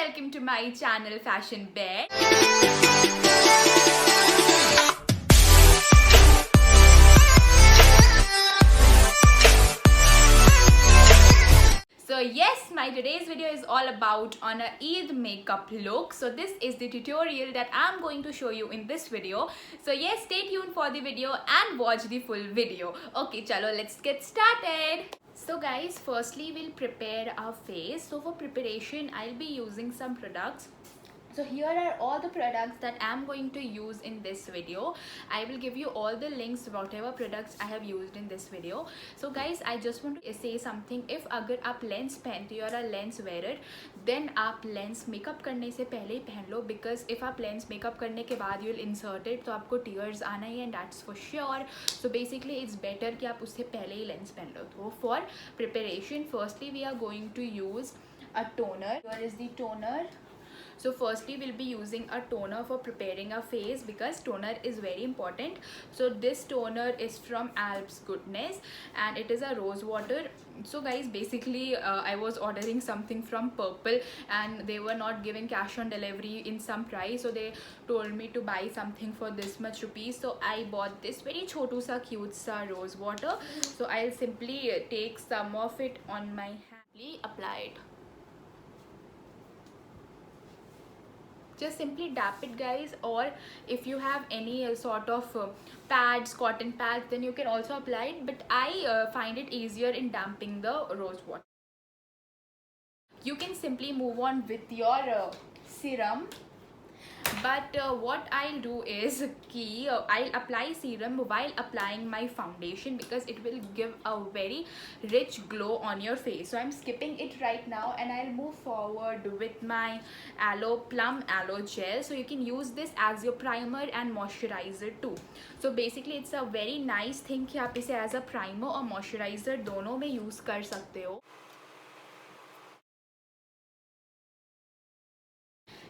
welcome to my channel Fashion Bear. So yes, my today's video is all about on a Eid makeup look. So this is the tutorial that I'm going to show you in this video. So yes, stay tuned for the video and watch the full video. Okay, chalo, let's get started. So guys, firstly we'll prepare our face. So for preparation, I'll be using some products. So here are all the products that I'm going to use in this video. I will give you all the links to whatever products I have used in this video. So guys, I just want to say something. If अगर आप lens पहनते हो और a lens wearer, then आप lens makeup करने से पहले ही पहन लो, because if आप लेंस मेकअप करने के बाद you will insert it तो आपको tears आना ही है, and that's for sure. So basically it's better कि आप उससे पहले ही लेंस पहन लो. तो for preparation, firstly we are going to use a toner. Here is the toner. So firstly we'll be using a toner for preparing our face, because toner is very important. So this toner is from Alps Goodness and it is a rose water. So guys, basically I was ordering something from Purple and they were not giving cash on delivery in some price, so they told me to buy something for this much rupees. So I bought this very chotu sa cute sa rose water. So I'll simply take some of it on my hand, apply it. Just simply dab it guys, or if you have any sort of pads, cotton pads, then you can also apply it, but I find it easier in damping the rose water. You can simply move on with your serum, but what I'll do is I'll apply serum while applying my foundation, because it will give a very rich glow on your face. So I'm skipping it right now and I'll move forward with my Plum Aloe Gel. So you can use this as your primer and moisturizer too. So basically it's a very nice thing कि आप इसे as a primer और moisturizer दोनों में use कर सकते हो.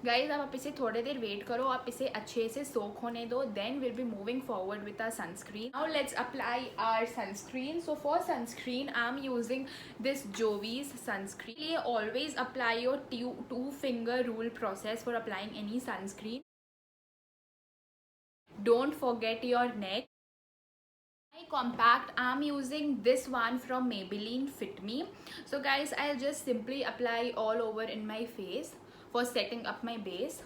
Guys अब आप इसे थोड़ी देर वेट करो, आप इसे अच्छे से सोक होने दो, then will be moving forward with our sunscreen. Now let's apply our sunscreen. So for sunscreen I am using this Jovees sunscreen. Yeah always apply your two finger rule process for applying any sunscreen. Don't forget your neck. Compact, I'm using this one from Maybelline Fit Me. So guys, I'll just simply apply all over in my face for setting up my base.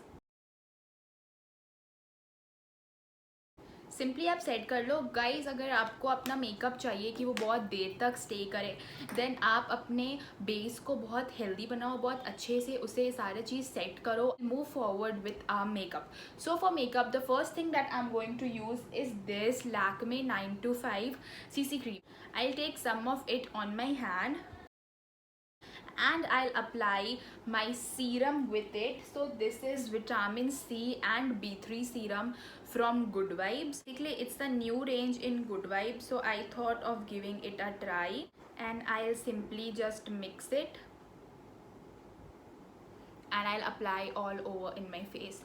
Simply आप set कर लो guys. अगर आपको अपना makeup चाहिए कि वो बहुत देर तक स्टे करे, देन आप अपने बेस को बहुत हेल्दी बनाओ, बहुत अच्छे से उसे सारे चीज़ सेट करो. Move forward with our makeup. So for makeup the first thing that I am going to use is this Lakme 925 CC cream. I'll take some of it on my hand and I'll apply my serum with it. So this is vitamin C and B3 serum from Good Vibes. Basically it's the new range in Good Vibes, so I thought of giving it a try, and I'll simply just mix it and I'll apply all over in my face.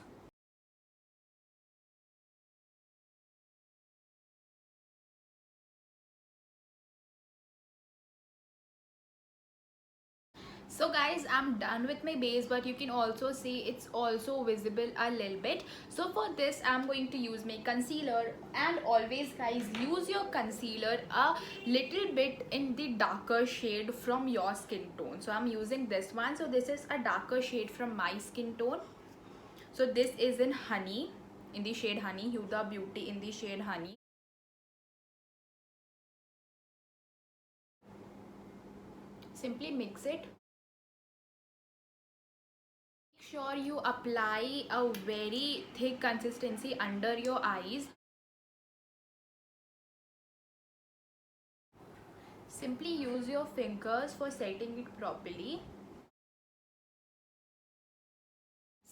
So guys, I'm done with my base, but you can also see it's also visible a little bit. So for this I'm going to use my concealer, and always guys, use your concealer a little bit in the darker shade from your skin tone. So I'm using this one. So this is a darker shade from my skin tone. So this is in Honey, in the shade Honey, Huda Beauty in the shade Honey. Simply mix it. Sure you apply a very thick consistency under your eyes. Simply use your fingers for setting it properly.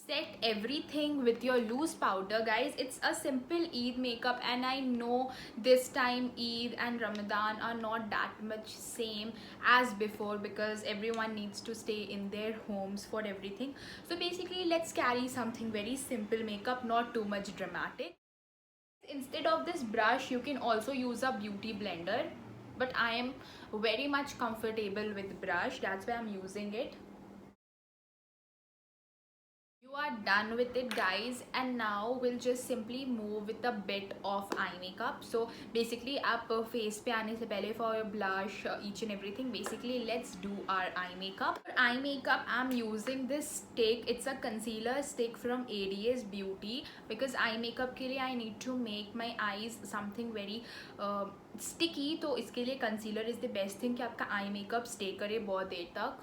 Set everything with your loose powder guys. It's a simple Eid makeup, and I know this time Eid and Ramadan are not that much same as before, because everyone needs to stay in their homes for everything. So basically let's carry something very simple makeup, not too much dramatic. Instead of this brush you can also use a beauty blender, but I am very much comfortable with brush, that's why I'm using it. Are done with it, guys, and now we'll just simply move with a bit of eye makeup. So basically आप face पे आने से पहले for your blush, each and everything, basically let's do our eye makeup. For eye makeup I'm using this stick. It's a concealer stick from ADS Beauty because eye makeup के लिए I need to make my eyes something very sticky. तो इसके लिए concealer is the best thing कि आपका eye makeup stay करे बहुत देर तक.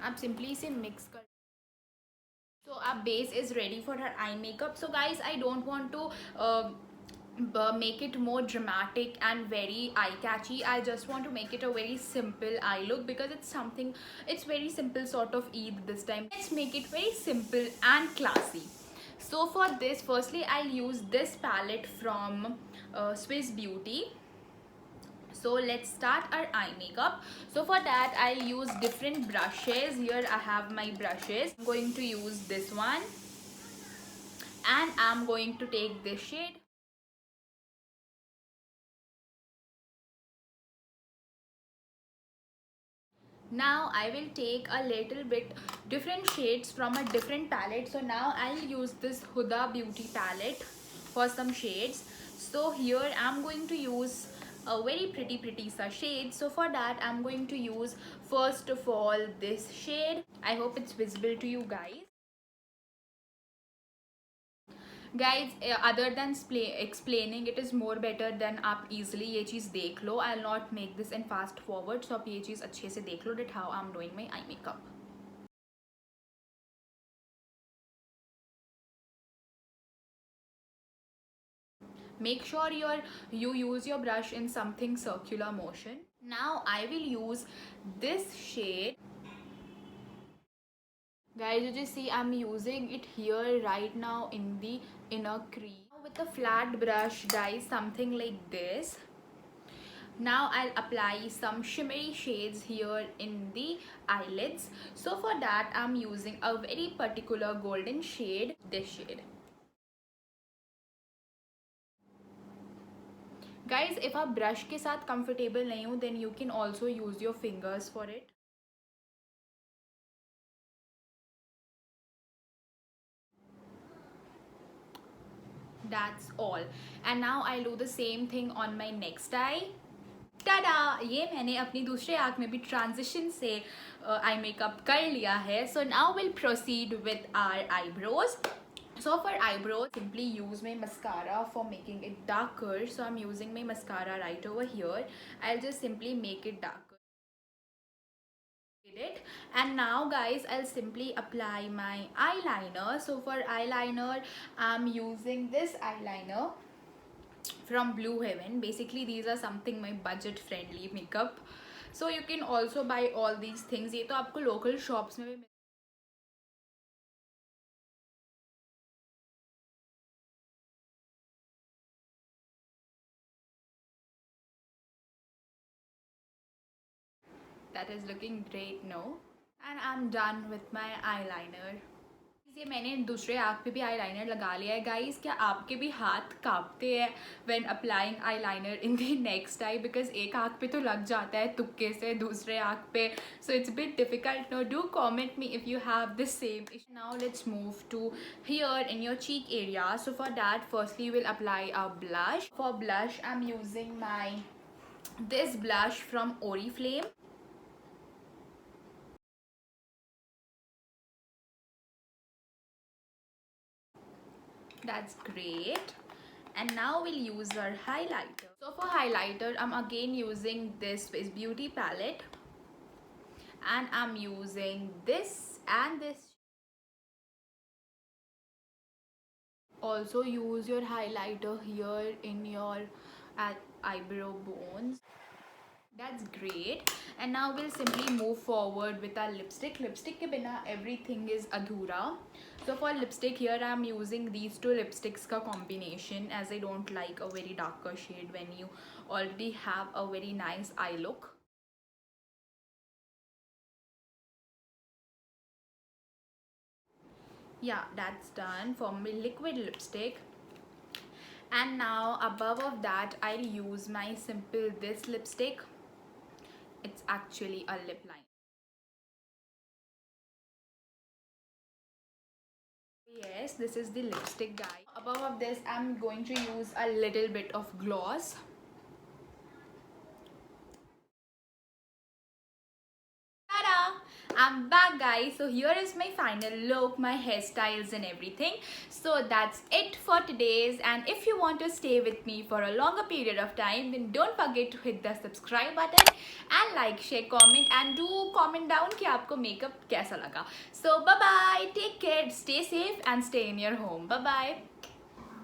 आप सिंपली इसे मिक्स कर. So our base is ready for her eye makeup. So guys, I don't want to make it more dramatic and very eye catchy. I just want to make it a very simple eye look because it's very simple sort of Eid this time. Let's make it very simple and classy. So for this, firstly I'll use this palette from Swiss Beauty. So let's start our eye makeup. So for that I'll use different brushes. Here I have my brushes. I'm going to use this one and I'm going to take this shade. Now I will take a little bit different shades from a different palette. So now I'll use this Huda Beauty palette for some shades. So here I'm going to use a very pretty shade. So for that I'm going to use first of all this shade. I hope it's visible to you guys. Guys, other than explaining, it is more better than आप easily ये चीज़ देख लो. I'll not make this in fast forward. So आप ये चीज़ अच्छे से देख लो that how I'm doing my eye makeup. Make sure you use your brush in something circular motion. Now I will use this shade. Guys, you just see I'm using it here right now in the inner crease. With a flat brush, guys, something like this. Now I'll apply some shimmery shades here in the eyelids. So for that I'm using a very particular golden shade, this shade. Guys, if आप brush के साथ comfortable नहीं हो, then you can also use your fingers for it. That's all. And now I'll do the same thing on my next eye. Tada, ये मैंने अपनी दूसरे आँख में भी ट्रांजिशन से आई मेकअप कर लिया है. So now will proceed with our eyebrows. So for eyebrows, simply use my mascara for making it darker. So I'm using my mascara right over here. I'll just simply make it darker. And now guys, I'll simply apply my eyeliner. So for eyeliner, I'm using this eyeliner from Blue Heaven. Basically these are something my budget friendly makeup. So you can also buy all these things. ये तो आपको local shops में भी that is looking great, no? And I'm done with my eyeliner. ये मैंने दूसरे आँख पे भी eyeliner लगा लिया है. गाइस, क्या आपके भी हाथ कांपते हैं when applying eyeliner in the next eye? Because एक आँख पे तो लग जाता है तुक्के से, दूसरे आँख पे. So it's a bit difficult. Now do comment me if you have the same issue. Now let's move to here in your cheek area. So for that, firstly we'll apply a blush. For blush, I'm using this blush from Oriflame. That's great. And now we'll use our highlighter. So for highlighter, I'm again using this Swiss Beauty palette. And I'm using this and this. Also use your highlighter here in your eyebrow bones. That's great. And now we'll simply move forward with our lipstick. Lipstick ke bina everything is adhura. So for lipstick, here I'm using these two lipsticks ka combination, as I don't like a very darker shade when you already have a very nice eye look. Yeah, that's done for my liquid lipstick. And now above of that, I'll use my simple this lipstick. It's actually a lip liner. Yes, this is the lipstick, guys. Above of this, I'm going to use a little bit of gloss. Ta-da! I'm back, guys. So here is my final look, my hairstyles and everything. So that's it for today's, and if you want to stay with me for a longer period of time, then don't forget to hit the subscribe button and like, share, comment, and do comment down कि आपको makeup कैसा लगा. So bye bye, take care, stay safe and stay in your home. Bye bye.